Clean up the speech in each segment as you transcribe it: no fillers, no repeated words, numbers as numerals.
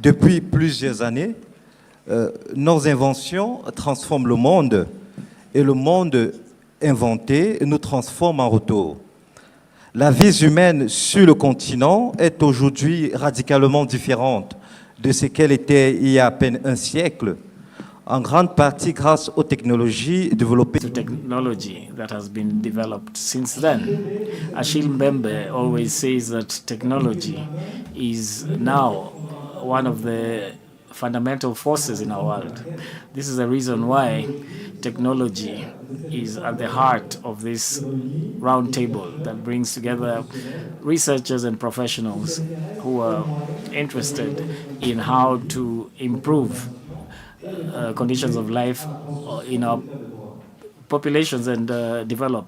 Depuis plusieurs années, nos inventions transforment le monde et le monde inventé nous transforme en retour. La vie humaine sur le continent est aujourd'hui radicalement différente de ce qu'elle était il y a à peine un siècle, en grande partie grâce aux technologies développées. The technology that has been developed since then. Achille Mbembe always says that technology is now one of the fundamental forces in our world. This is the reason why technology is at the heart of this round table that brings together researchers and professionals who are interested in how to improve conditions of life in our populations and develop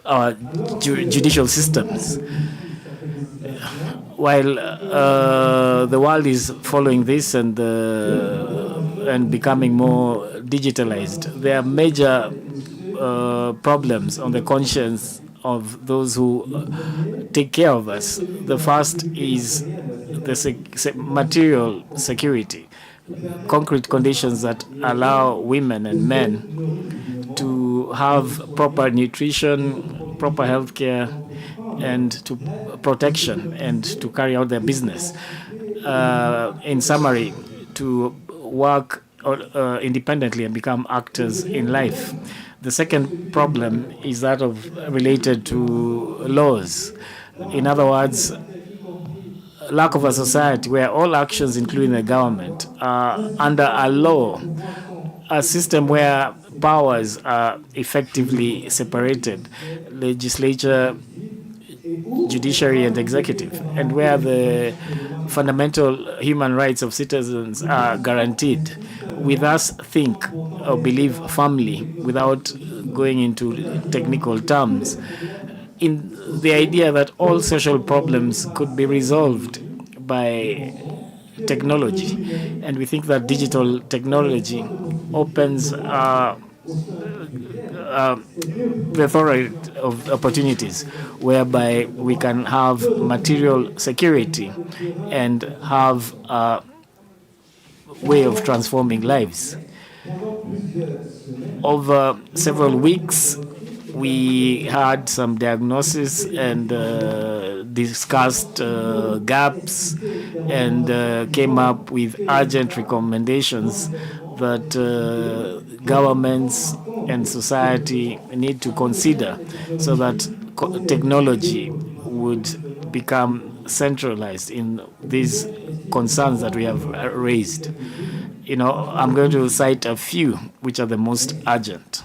our judicial systems. While the world is following this and becoming more digitalized, there are major problems on the conscience of those who take care of us. The first is the material security, concrete conditions that allow women and men to have proper nutrition, proper health care, and to protection, and to carry out their business. In summary, to work independently and become actors in life. The second problem is that of related to laws. In other words, lack of a society where all actions, including the government, are under a law, a system where powers are effectively separated, legislature, judiciary, and executive, and where the fundamental human rights of citizens are guaranteed. We thus think or believe firmly, without going into technical terms, in the idea that all social problems could be resolved by technology. And we think that digital technology opens the plethora of opportunities whereby we can have material security and have a way of transforming lives. Over several weeks, we had some diagnosis and discussed gaps and came up with urgent recommendations that governments and society need to consider so that technology would become centralized in these concerns that we have raised. I'm going to cite a few which are the most urgent.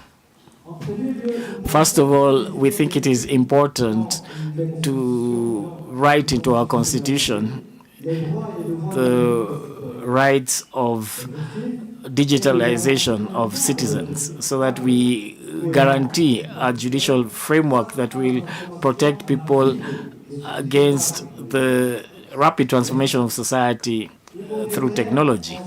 First of all, we think it is important to write into our constitution the rights of digitalization of citizens, so that we guarantee a judicial framework that will protect people against the rapid transformation of society through technology.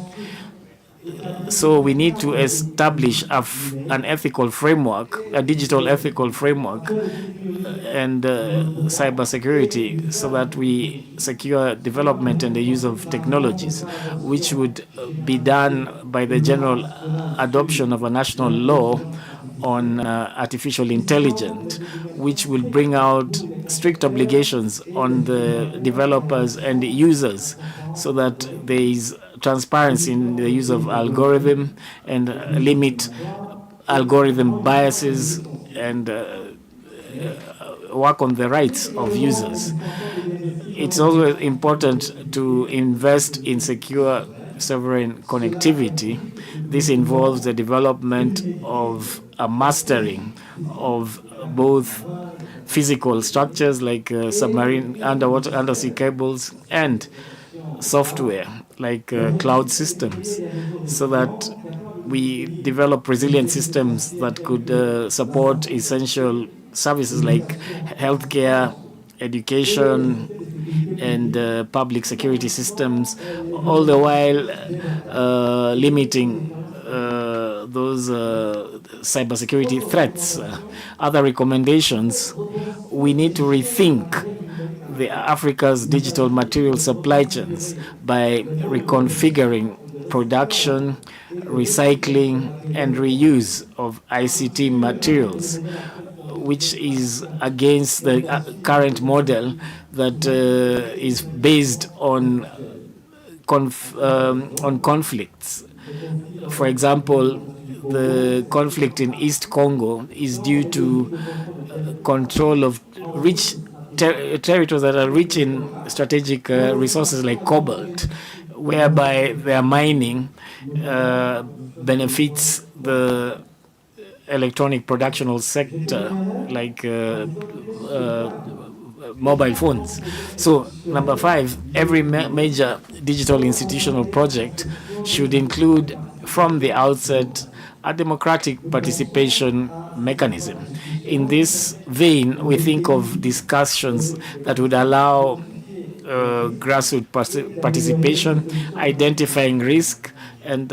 So we need to establish an ethical framework, a digital ethical framework, and cybersecurity, so that we secure development and the use of technologies, which would be done by the general adoption of a national law on artificial intelligence, which will bring out strict obligations on the developers and the users, so that there is transparency in the use of algorithm and limit algorithm biases and work on the rights of users. It's also important to invest in secure sovereign connectivity. This involves the development of a mastering of both physical structures like submarine, undersea cables, and software like cloud systems, so that we develop resilient systems that could support essential services like healthcare, education, and public security systems, all the while limiting those cybersecurity threats. Other recommendations: we need to rethink the Africa's digital material supply chains by reconfiguring production, recycling, and reuse of ICT materials, which is against the current model that is based on conflicts. For example, the conflict in East Congo is due to control of rich territories that are rich in strategic resources like cobalt, whereby their mining benefits the electronic productional sector, like mobile phones. So, number five, every major digital institutional project should include from the outset a democratic participation mechanism. In this vein, we think of discussions that would allow grassroots participation, identifying risk, and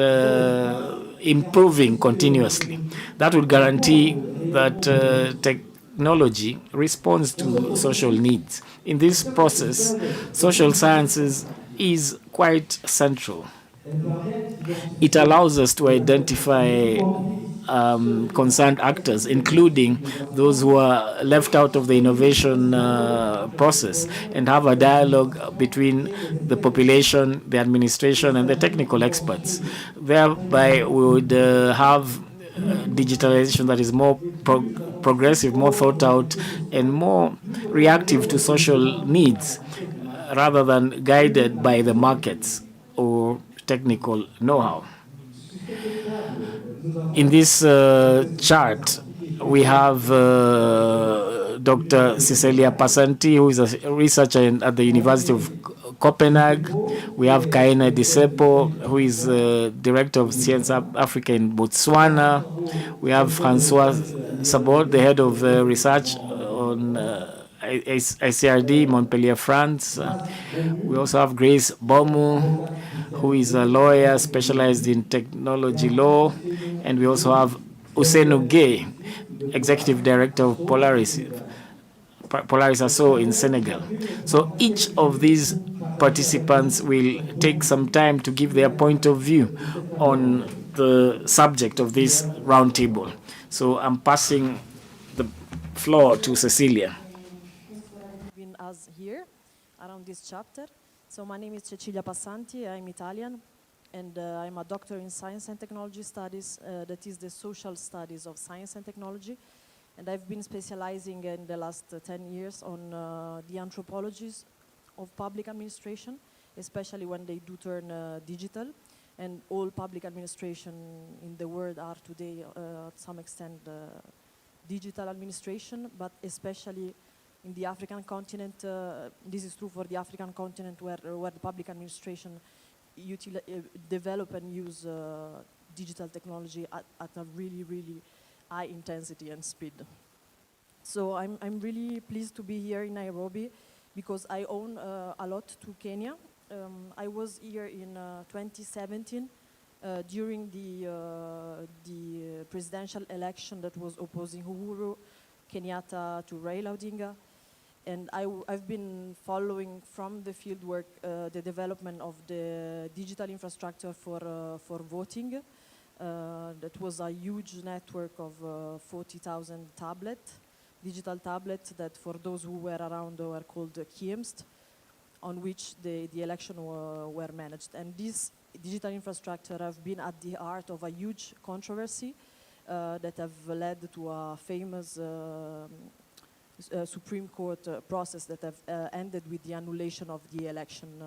improving continuously. That would guarantee that technology responds to social needs. In this process, social sciences is quite central. It allows us to identify concerned actors, including those who are left out of the innovation process, and have a dialogue between the population, the administration, and the technical experts. Thereby, we would have digitalization that is more progressive, more thought out, and more reactive to social needs rather than guided by the markets or technical know-how. In this chart, we have Dr. Cecilia Passanti, who is a researcher at the University of Copenhagen. We have Kaene Disepo, who is director of Science Africa in Botswana. We have François Sabot, the head of research on ICRD, Montpellier, France. We also have Grace Bomu, who is a lawyer specialized in technology law. And we also have Ousseynou Gueye, executive director of Polaris Asso in Senegal. So each of these participants will take some time to give their point of view on the subject of this roundtable. So I'm passing the floor to Cecilia. Been us here around this chapter. So my name is Cecilia Passanti. I'm Italian, and I'm a doctor in science and technology studies. That is the social studies of science and technology. And I've been specializing in the last 10 years on the anthropologies of public administration, especially when they do turn digital. And all public administration in the world are today, at some extent, digital administration, but especially in the African continent. This is true for the African continent, where the public administration develop and use digital technology at a really, really high intensity and speed. So I'm really pleased to be here in Nairobi because I own a lot to Kenya. I was here in 2017 during the presidential election that was opposing Uhuru Kenyatta to Raila Odinga. And I've been following from the fieldwork the development of the digital infrastructure for voting. That was a huge network of 40,000 digital tablets that for those who were around were called KIEMST, on which the election were managed. And this digital infrastructure have been at the heart of a huge controversy that have led to a famous Supreme Court process that have ended with the annulation of the election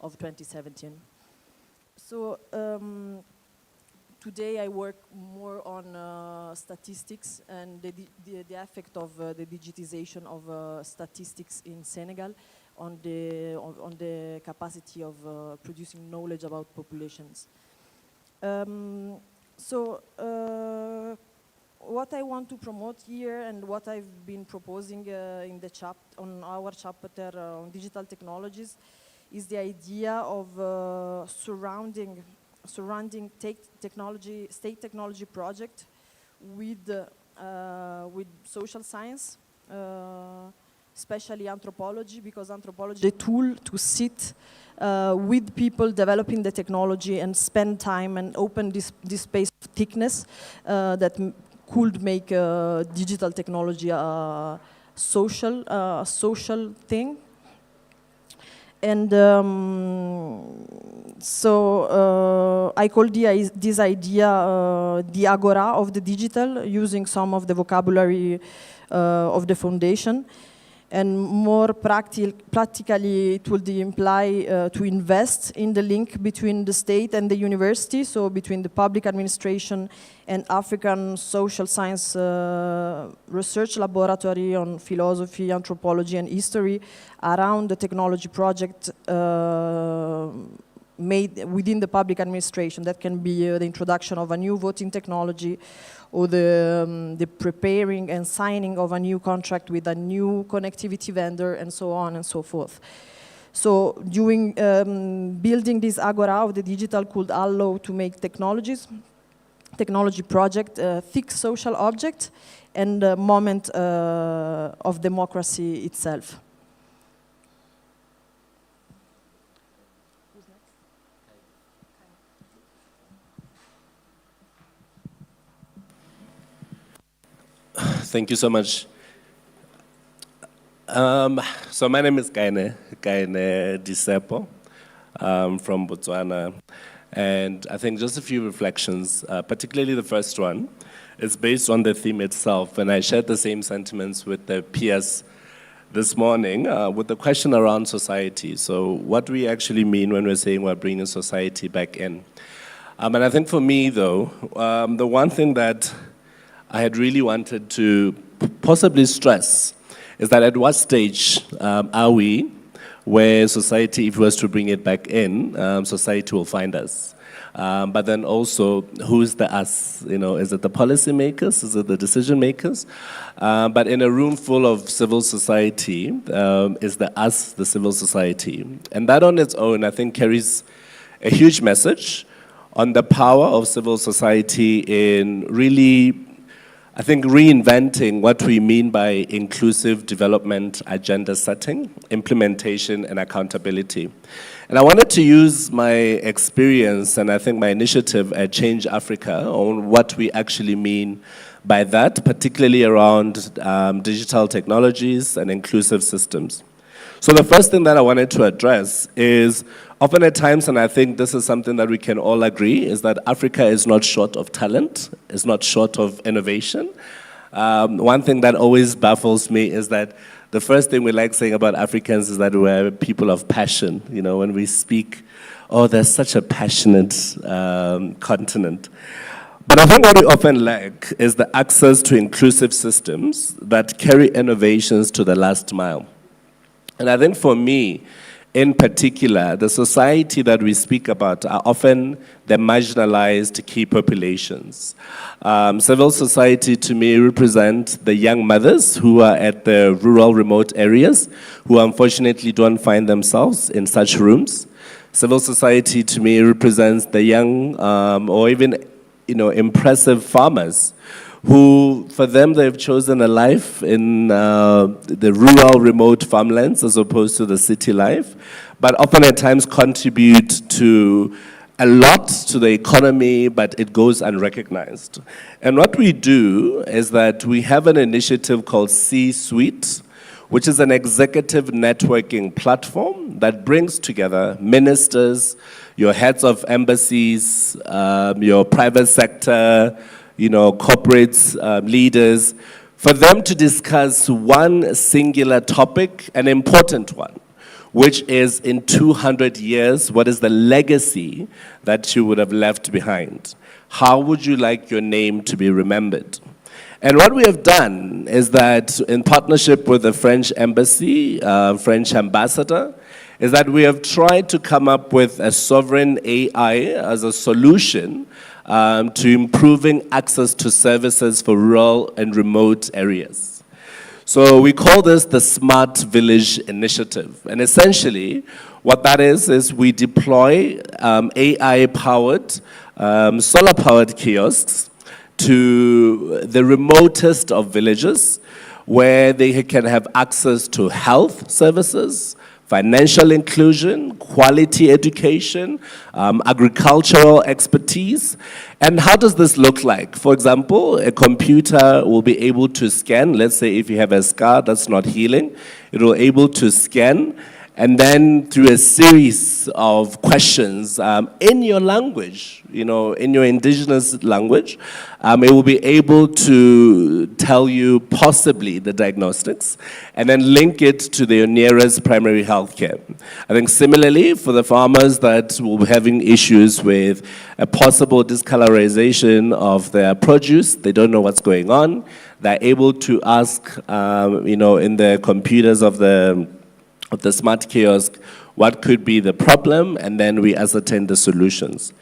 of 2017. So today I work more on statistics and the effect of the digitization of statistics in Senegal on the capacity of producing knowledge about populations. What I want to promote here and what I've been proposing in the on our chapter on digital technologies is the idea of surrounding state technology project with social science especially anthropology, because anthropology is a tool to sit with people developing the technology and spend time and open this space of thickness that could make digital technology a social thing. And so I call this idea the agora of the digital, using some of the vocabulary of the foundation. And more practically, it would imply to invest in the link between the state and the university, so between the public administration and African social science research laboratory on philosophy, anthropology, and history around the technology project made within the public administration. That can be the introduction of a new voting technology, or the preparing and signing of a new contract with a new connectivity vendor, and so on and so forth. So doing, building this agora of the digital could allow to make technology project, thick social object, and a moment of democracy itself. Thank you so much. So my name is Kaene Disepo, from Botswana. And I think just a few reflections, particularly the first one, is based on the theme itself. And I shared the same sentiments with the peers this morning with the question around society. So what do we actually mean when we're saying we're bringing society back in? And I think for me, though, the one thing that I had really wanted to possibly stress is that at what stage are we where society, if it was to bring it back in, society will find us. But then also, who's the us? You know, is it the policymakers? Is it the decision makers? But in a room full of civil society, is the us, the civil society? And that on its own, I think, carries a huge message on the power of civil society in really, I think, reinventing what we mean by inclusive development agenda setting, implementation, and accountability. And I wanted to use my experience and I think my initiative at Change Africa on what we actually mean by that, particularly around digital technologies and inclusive systems. So the first thing that I wanted to address is, often at times, and I think this is something that we can all agree, is that Africa is not short of talent, is not short of innovation. One thing that always baffles me is that the first thing we like saying about Africans is that we're people of passion. You know, when we speak, oh, there's such a passionate continent. But I think what we often lack is the access to inclusive systems that carry innovations to the last mile. And I think for me, in particular, the society that we speak about are often the marginalized key populations. Civil society, to me, represent the young mothers who are at the rural, remote areas, who unfortunately don't find themselves in such rooms. Civil society, to me, represents the young or even, impressive farmers who, for them, they've chosen a life in the rural, remote farmlands as opposed to the city life, but often at times contribute to a lot to the economy, but it goes unrecognized. And what we do is that we have an initiative called C-Suite, which is an executive networking platform that brings together ministers, your heads of embassies, your private sector, corporates, leaders, for them to discuss one singular topic, an important one, which is in 200 years, what is the legacy that you would have left behind? How would you like your name to be remembered? And what we have done is that in partnership with the French embassy, French ambassador, is that we have tried to come up with a sovereign AI as a solution to improving access to services for rural and remote areas. So we call this the Smart Village Initiative. And essentially, what that is we deploy AI-powered, solar-powered kiosks to the remotest of villages, where they can have access to health services, financial inclusion, quality education, agricultural expertise. And how does this look like? For example, a computer will be able to scan, let's say if you have a scar that's not healing, it will be able to scan, and then through a series of questions in your language, in your indigenous language, it will be able to tell you possibly the diagnostics and then link it to their nearest primary health care. I think similarly for the farmers that will be having issues with a possible discolorization of their produce, they don't know what's going on, they're able to ask, in the computers of the smart kiosk, what could be the problem, and then we ascertain the solutions.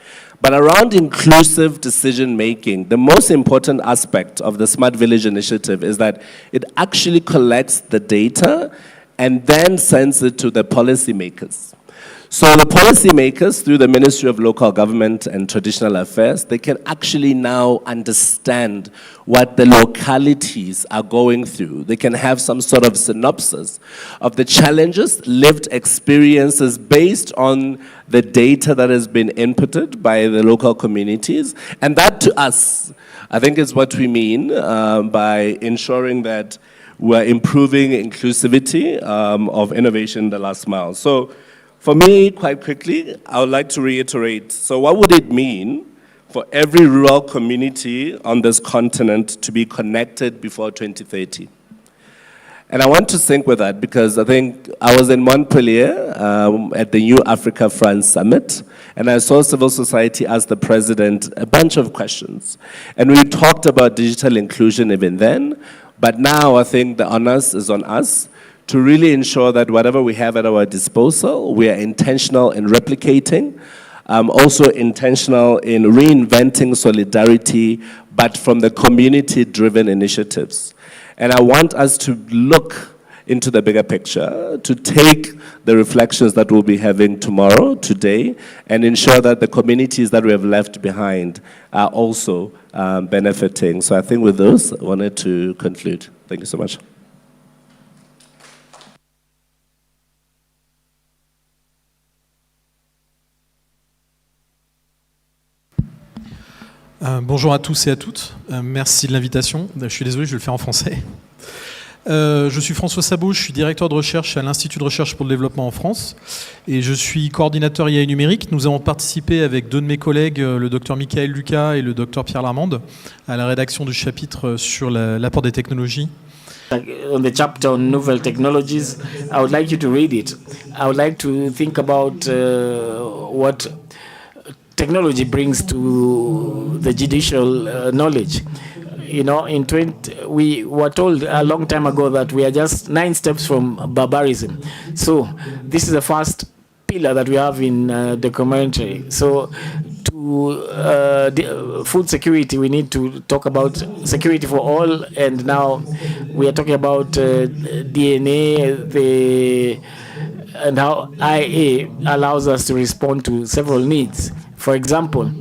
But around inclusive decision making, the most important aspect of the Smart Village initiative is that it actually collects the data and then sends it to the policymakers. So the policymakers, through the Ministry of Local Government and Traditional Affairs, they can actually now understand what the localities are going through. They can have some sort of synopsis of the challenges, lived experiences based on the data that has been inputted by the local communities. And that to us, I think is what we mean by ensuring that we're improving inclusivity of innovation in the last mile. So, for me, quite quickly, I would like to reiterate, so what would it mean for every rural community on this continent to be connected before 2030? And I want to sync with that because I think I was in Montpellier at the New Africa France Summit, and I saw civil society ask the president a bunch of questions. And we talked about digital inclusion even then, but now I think the onus is on us to really ensure that whatever we have at our disposal, we are intentional in replicating, also intentional in reinventing solidarity, but from the community-driven initiatives. And I want us to look into the bigger picture, to take the reflections that we'll be having tomorrow, today, and ensure that the communities that we have left behind are also benefiting. So I think with those, I wanted to conclude. Thank you so much. Bonjour à tous et à toutes, merci de l'invitation. Je suis désolé, je vais le faire en français. Je suis François Sabot, je suis directeur de recherche à l'Institut de recherche pour le développement en France et je suis coordinateur IA et numérique. Nous avons participé avec deux de mes collègues, le docteur Michael Lucas et le docteur Pierre Larmande, à la rédaction du chapitre sur l'apport des technologies. On the chapter on novel technologies, I would like you to read it. I would like to think about what technology brings to the judicial knowledge. We were told a long time ago that we are just 9 steps from barbarism. So this is the first pillar that we have in the commentary. So to food security, we need to talk about security for all, and now we are talking about DNA, and how IA allows us to respond to several needs. For example,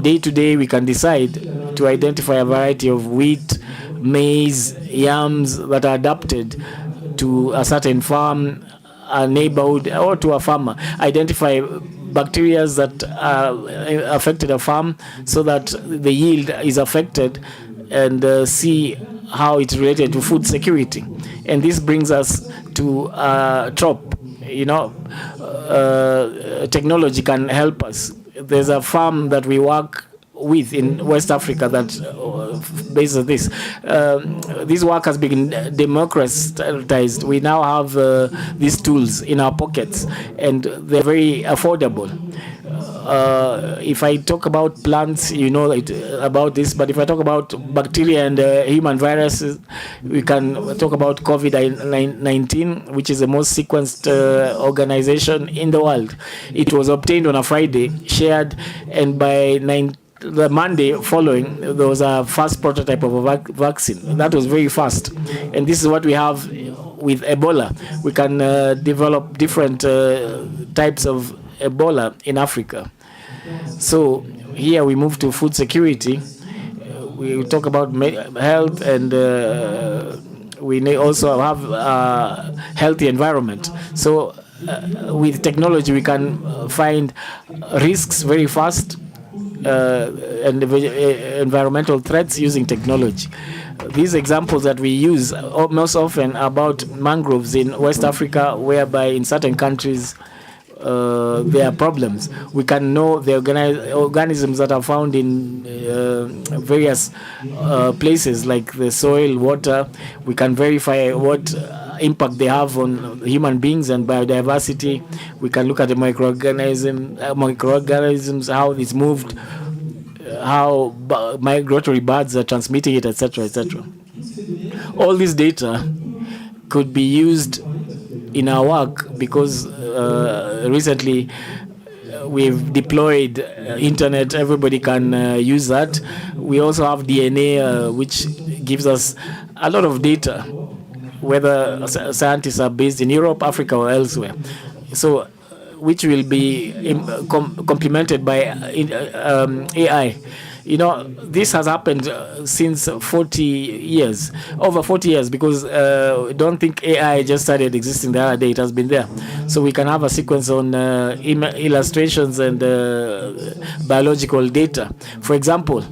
day to day we can decide to identify a variety of wheat, maize, yams that are adapted to a certain farm, a neighborhood, or to a farmer. Identify bacteria that affected a farm so that the yield is affected, and see how it's related to food security. And this brings us to TROP. Technology can help us. There's a farm that we work with in West Africa that based on this. This work has been democratized. We now have these tools in our pockets, and they're very affordable. If I talk about plants, you know about this, but if I talk about bacteria and human viruses, we can talk about COVID-19, which is the most sequenced organization in the world. It was obtained on a Friday, shared, and by the Monday following, there was a first prototype of a vaccine. That was very fast. And this is what we have with Ebola. We can develop different types of Ebola in Africa. So here we move to food security. We talk about health, and we may also have a healthy environment. So with technology, we can find risks very fast and environmental threats using technology. These examples that we use most often about mangroves in West Africa, whereby in certain countries there are problems. We can know the organisms that are found in various places like the soil, water. We can verify what impact they have on human beings and biodiversity. We can look at the microorganisms, how it's moved, how migratory birds are transmitting it, etc., etc. All this data could be used in our work because recently we've deployed internet. Everybody can use that. We also have DNA, which gives us a lot of data, whether scientists are based in Europe, Africa, or elsewhere. So, which will be complemented by AI. You know, this has happened since 40 years, over 40 years, because don't think AI just started existing the other day. It has been there. So we can have a sequence on illustrations and biological data. For example,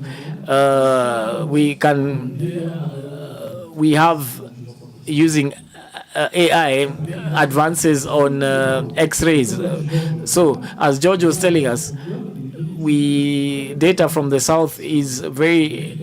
we have using AI advances on X-rays. So as George was telling us, data from the south is very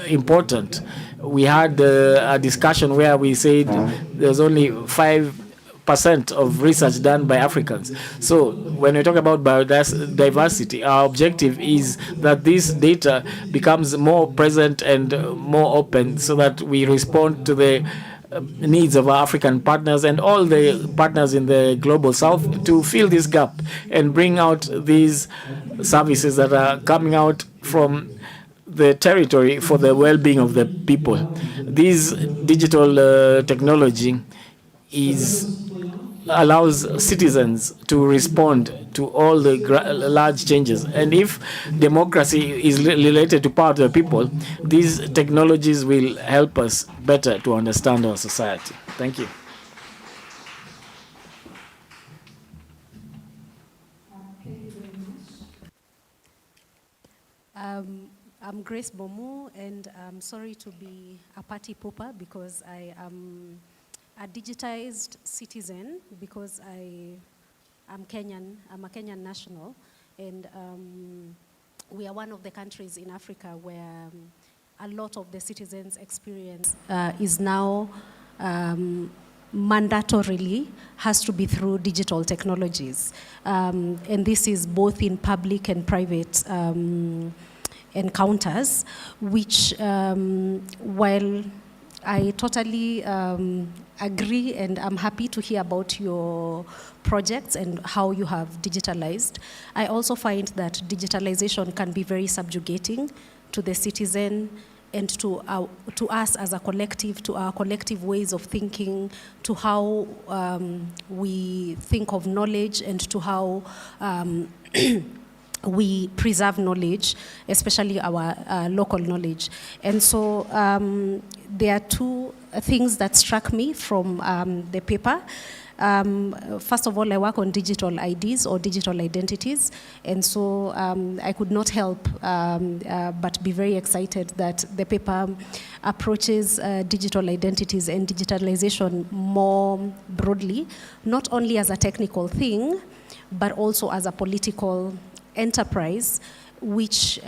important. We had a discussion where we said there's only 5% of research done by Africans. So when we talk about biodiversity, our objective is that this data becomes more present and more open so that we respond to the needs of our African partners and all the partners in the global south to fill this gap and bring out these services that are coming out from the territory for the well-being of the people. This digital technology allows citizens to respond to all the large changes. And if democracy is related to power to the people, these technologies will help us better to understand our society. Thank you. I'm Grace Bomu, and I'm sorry to be a party pooper because I am a digitized citizen because I'm Kenyan. I'm a Kenyan national, and we are one of the countries in Africa where a lot of the citizens' experience is now mandatorily has to be through digital technologies, and this is both in public and private encounters, which while I totally agree, and I'm happy to hear about your projects and how you have digitalized. I also find that digitalization can be very subjugating to the citizen and to us as a collective, to our collective ways of thinking, to how we think of knowledge, and to how we preserve knowledge, especially our local knowledge. And so there are two things that struck me from the paper. First of all, I work on digital IDs or digital identities, and so I could not help but be very excited that the paper approaches digital identities and digitalization more broadly, not only as a technical thing, but also as a political enterprise, which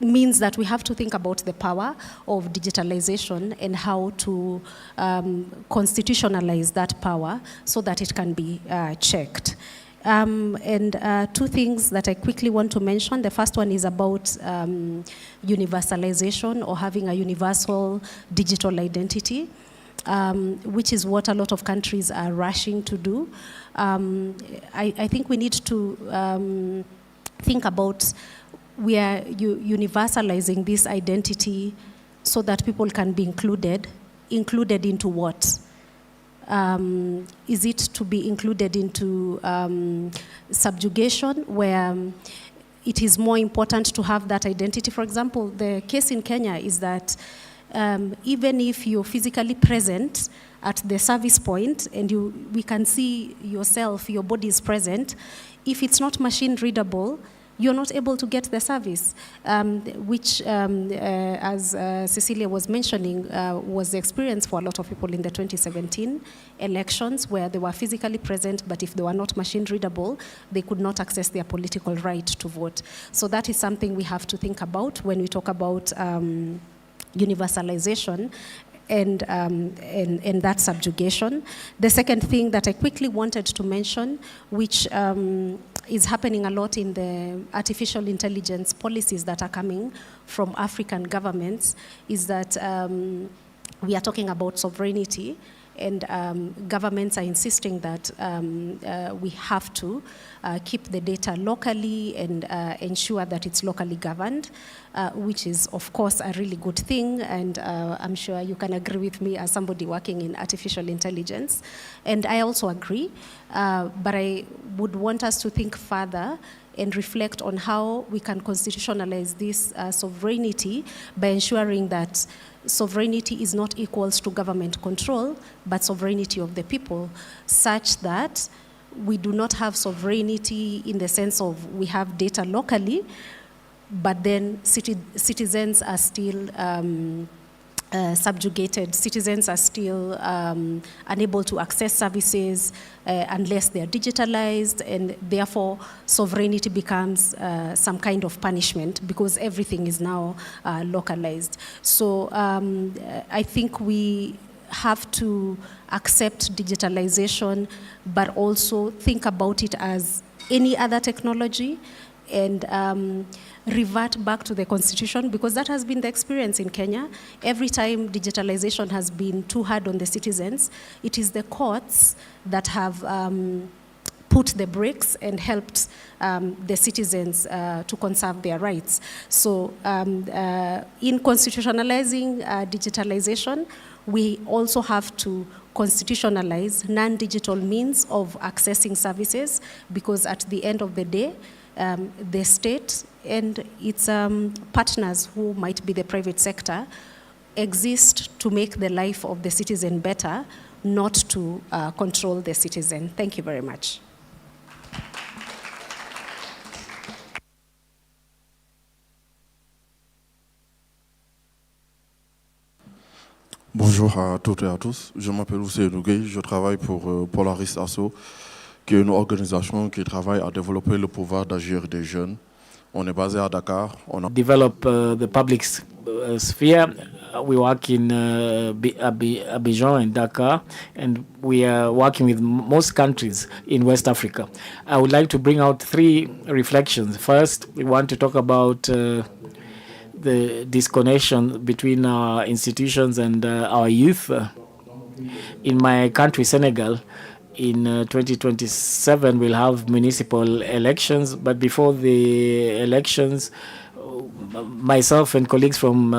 means that we have to think about the power of digitalization and how to constitutionalize that power so that it can be checked. And two things that I quickly want to mention. The first one is about universalization, or having a universal digital identity, which is what a lot of countries are rushing to do. I think we need to think about, we are universalizing this identity so that people can be included into what? Is it to be included into subjugation, where it is more important to have that identity? For example, the case in Kenya is that even if you're physically present at the service point and we can see yourself, your body is present, if it's not machine readable, you're not able to get the service, which, as Cecilia was mentioning, was the experience for a lot of people in the 2017 elections, where they were physically present, but if they were not machine readable, they could not access their political right to vote. So that is something we have to think about when we talk about universalization and that subjugation. The second thing that I quickly wanted to mention, which is happening a lot in the artificial intelligence policies that are coming from African governments, is that we are talking about sovereignty, and governments are insisting that we have to keep the data locally and ensure that it's locally governed, which is, of course, a really good thing, and I'm sure you can agree with me as somebody working in artificial intelligence. And I also agree, but I would want us to think further and reflect on how we can constitutionalize this sovereignty by ensuring that sovereignty is not equals to government control, but sovereignty of the people, such that we do not have sovereignty in the sense of we have data locally, but then citizens are still subjugated. Citizens are still unable to access services unless they are digitalized, and therefore sovereignty becomes some kind of punishment because everything is now localized. So I think we have to accept digitalization, but also think about it as any other technology, and revert back to the constitution, because that has been the experience in Kenya. Every time digitalization has been too hard on the citizens, it is the courts that have put the brakes and helped the citizens to conserve their rights. So in constitutionalizing digitalization, we also have to constitutionalize non-digital means of accessing services, because at the end of the day, the state and its partners, who might be the private sector, exist to make the life of the citizen better, not to control the citizen. Thank you very much. Bonjour à toutes et à tous. Je m'appelle Ousseynou Gueye, je travaille pour Polaris Asso, qui est une organisation qui travaille à développer le pouvoir d'agir des jeunes. On est basé à Dakar. Develop the public sphere. We work in Abidjan and Dakar, and we are working with most countries in West Africa. I would like to bring out 3 reflections. First, we want to talk about the disconnection between our institutions and our youth. In my country, Senegal, in 2027, we'll have municipal elections, but before the elections, myself and colleagues from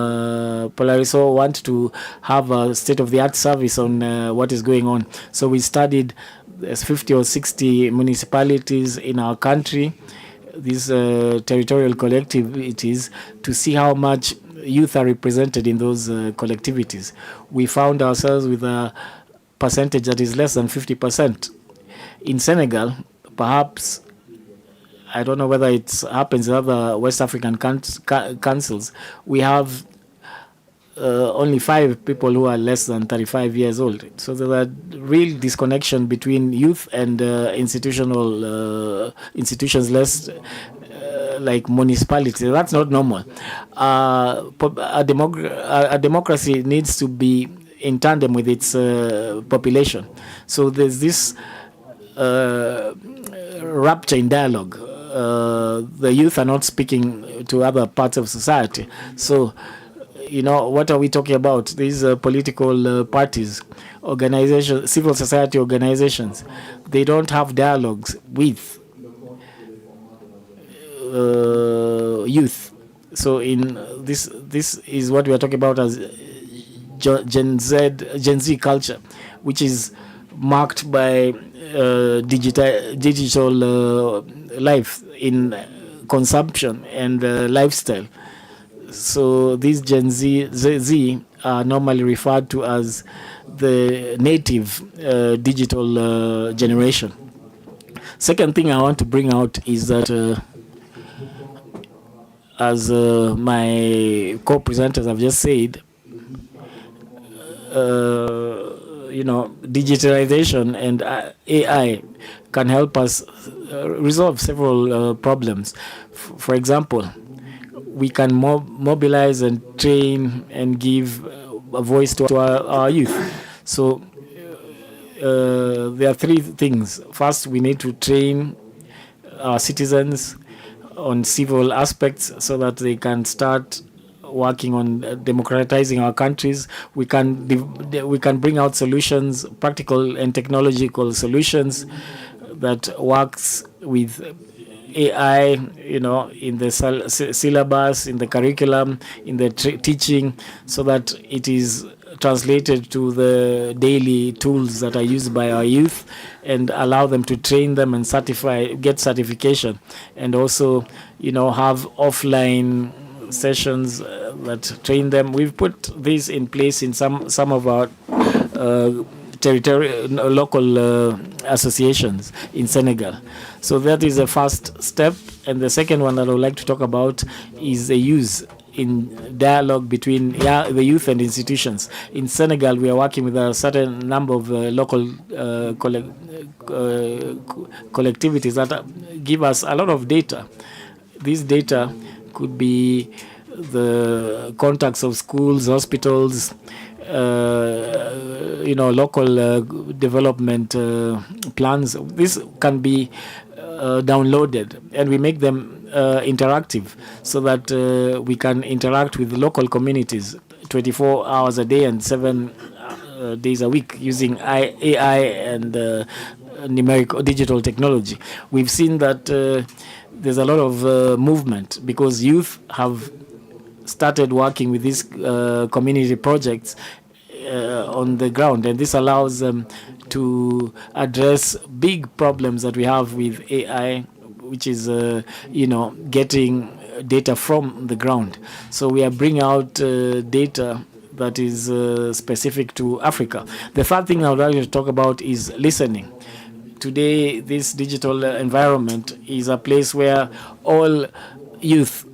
Polariso want to have a state-of-the-art service on what is going on. So we studied 50 or 60 municipalities in our country, these territorial collectivities, to see how much youth are represented in those collectivities. We found ourselves with a percentage that is less than 50%. In Senegal, perhaps, I don't know whether it happens in other West African councils, we have only 5 people who are less than 35 years old. So there's a real disconnection between youth and institutions less like municipalities. That's not normal. A democracy needs to be in tandem with its population. So there's this rupture in dialogue. The youth are not speaking to other parts of society. So, you know, what are we talking about? These political parties, organizations, civil society organizations, they don't have dialogues with youth. So in this is what we are talking about as Gen Z culture, which is marked by digital life in consumption and lifestyle. So these Gen Z are normally referred to as the native digital generation. Second thing I want to bring out is that as my co-presenters have just said, digitalization and AI can help us resolve several problems. For example, we can mobilize and train and give a voice to our youth. So there are three things. First, we need to train our citizens on civil aspects so that they can start working on democratizing our countries. We can bring out solutions, practical and technological solutions that works with AI, in the syllabus, in the curriculum, in the teaching, so that it is translated to the daily tools that are used by our youth, and allow them to train them and get certification, and also, have offline sessions that train them. We've put this in place in some of our local associations in Senegal. So that is the first step. And the second one that I would like to talk about is the use in dialogue between the youth and institutions. In Senegal, we are working with a certain number of local collectivities that give us a lot of data. This data could be the contacts of schools, hospitals, local development plans. This can be downloaded, and we make them interactive so that we can interact with local communities 24 hours a day and 7 days a week using AI and numeric digital technology. We've seen that there's a lot of movement because youth have started working with these community projects on the ground, and this allows them to address big problems that we have with AI, which is getting data from the ground. So we are bringing out data that is specific to Africa. The third thing I would like to talk about is listening. Today, this digital environment is a place where all youth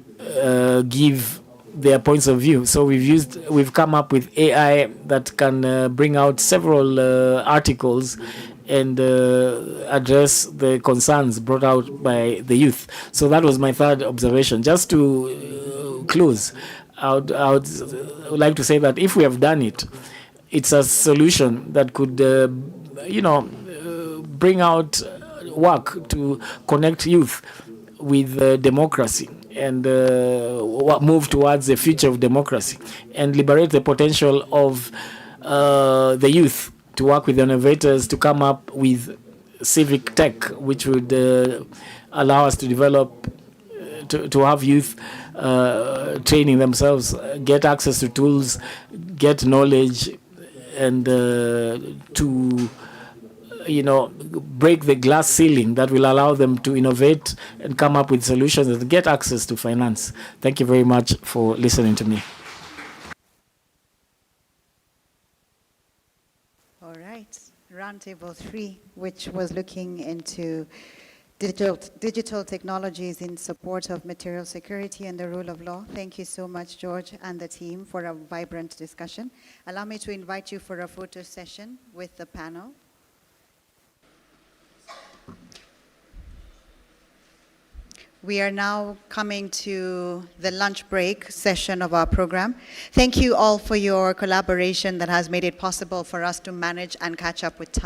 give their points of view. So we've come up with AI that can bring out several articles and address the concerns brought out by the youth. So that was my third observation. Just to close, I would like to say that if we have done it, it's a solution that could, bring out work to connect youth with democracy and move towards the future of democracy and liberate the potential of the youth to work with innovators to come up with civic tech, which would allow us to develop, to have youth training themselves, get access to tools, get knowledge, and to break the glass ceiling that will allow them to innovate and come up with solutions and get access to finance. Thank you very much for listening to me. All right, roundtable 3, which was looking into digital technologies in support of material security and the rule of law. Thank you so much, George and the team, for a vibrant discussion. Allow me to invite you for a photo session with the panel. We are now coming to the lunch break session of our program. Thank you all for your collaboration that has made it possible for us to manage and catch up with time.